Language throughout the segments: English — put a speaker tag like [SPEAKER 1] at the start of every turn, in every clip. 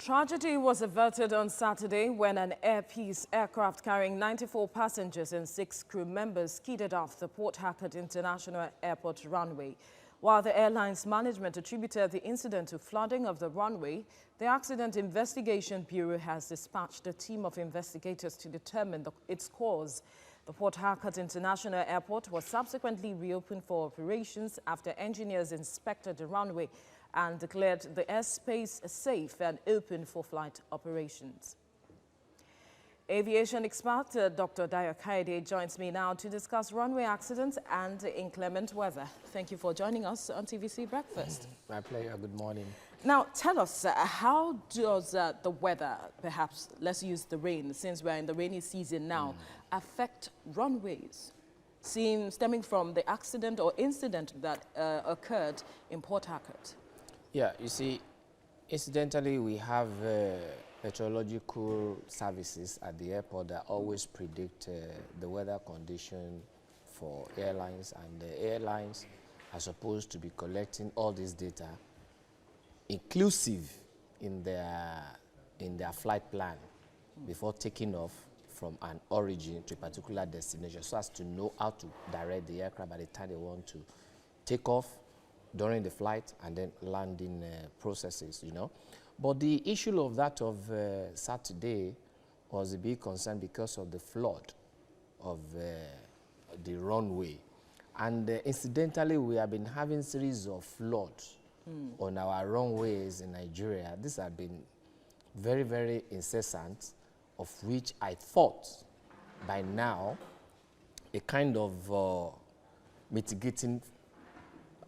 [SPEAKER 1] Tragedy was averted on Saturday when an Air Peace aircraft carrying 94 passengers and 6 crew members skidded off the Port Harcourt International Airport runway. While the airline's management attributed the incident to flooding of the runway, the Accident Investigation Bureau has dispatched a team of investigators to determine its cause. The Port Harcourt International Airport was subsequently reopened for operations after engineers inspected the runway and declared the airspace safe and open for flight operations. Aviation expert Dr. Dayo Kayode joins me now to discuss runway accidents and inclement weather. Thank you for joining us on TVC Breakfast.
[SPEAKER 2] My pleasure. Good morning.
[SPEAKER 1] Now, tell us, how does the weather, perhaps let's use the rain, since we're in the rainy season now, affect runways, stemming from the accident or incident that occurred in Port Harcourt?
[SPEAKER 2] Yeah, you see, incidentally, we have meteorological services at the airport that always predict the weather condition for airlines, and the airlines are supposed to be collecting all this data, inclusive in their flight plan before taking off from an origin to a particular destination, so as to know how to direct the aircraft by the time they want to take off, during the flight, and then landing processes, you know. But the issue of that of Saturday was a big concern because of the flood of the runway. And incidentally, we have been having series of floods on our runways in Nigeria. These have been very, very incessant, of which I thought by now a kind of mitigating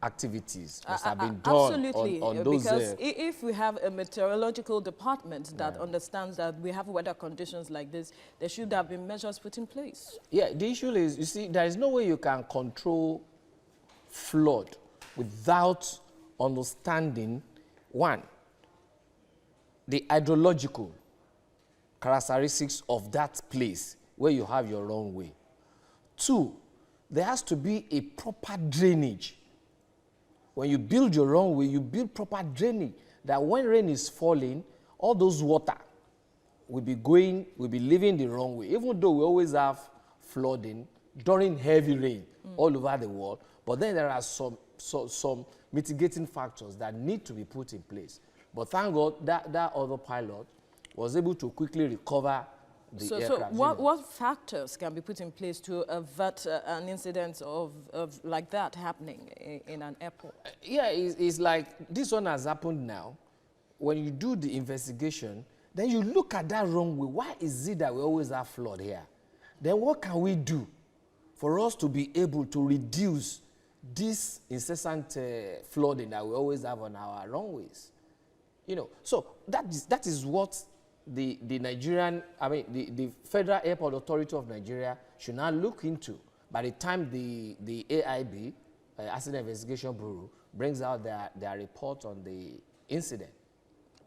[SPEAKER 2] activities must have been done on those.
[SPEAKER 1] Because if we have a meteorological department that understands that we have weather conditions like this, there should have been measures put in place.
[SPEAKER 2] Yeah, the issue is, you see, there is no way you can control flood without understanding, one, the hydrological characteristics of that place where you have your runway. Two, there has to be a proper drainage. When you build your runway, you build proper drainage, that when rain is falling, all those water will be leaving the runway, even though we always have flooding during heavy rain all over the world. But then there are some mitigating factors that need to be put in place. But thank God that other pilot was able to quickly recover the aircraft.
[SPEAKER 1] So what factors can be put in place to avert an incident of like that happening in an airport?
[SPEAKER 2] Yeah, it's like this one has happened now. When you do the investigation, then you look at that runway. Why is it that we always have flood here? Then what can we do for us to be able to reduce this incessant flooding that we always have on our runways? You know, so that is what the Nigerian, the Federal Airport Authority of Nigeria should now look into by the time the AIB, Accident Investigation Bureau, brings out their report on the incident.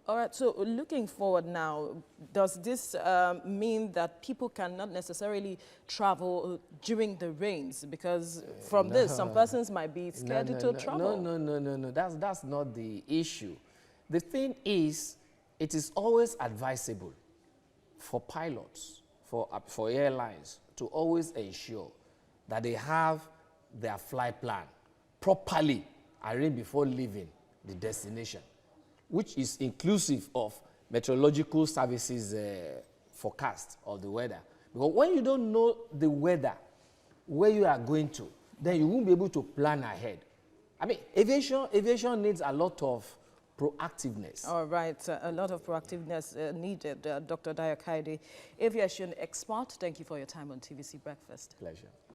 [SPEAKER 1] All right, so looking forward now, does this mean that people cannot necessarily travel during the rains? Because from this, some persons might be scared to travel.
[SPEAKER 2] No. That's not the issue. The thing is, it is always advisable for pilots, for airlines, to always ensure that they have their flight plan properly arranged before leaving the destination, which is inclusive of meteorological services forecast of the weather. Because when you don't know the weather, where you are going to, then you won't be able to plan ahead. I mean, aviation needs a lot of proactiveness.
[SPEAKER 1] All right, a lot of proactiveness needed. Dr. Dayo Kayode, aviation expert, thank you for your time on TVC Breakfast.
[SPEAKER 2] Pleasure.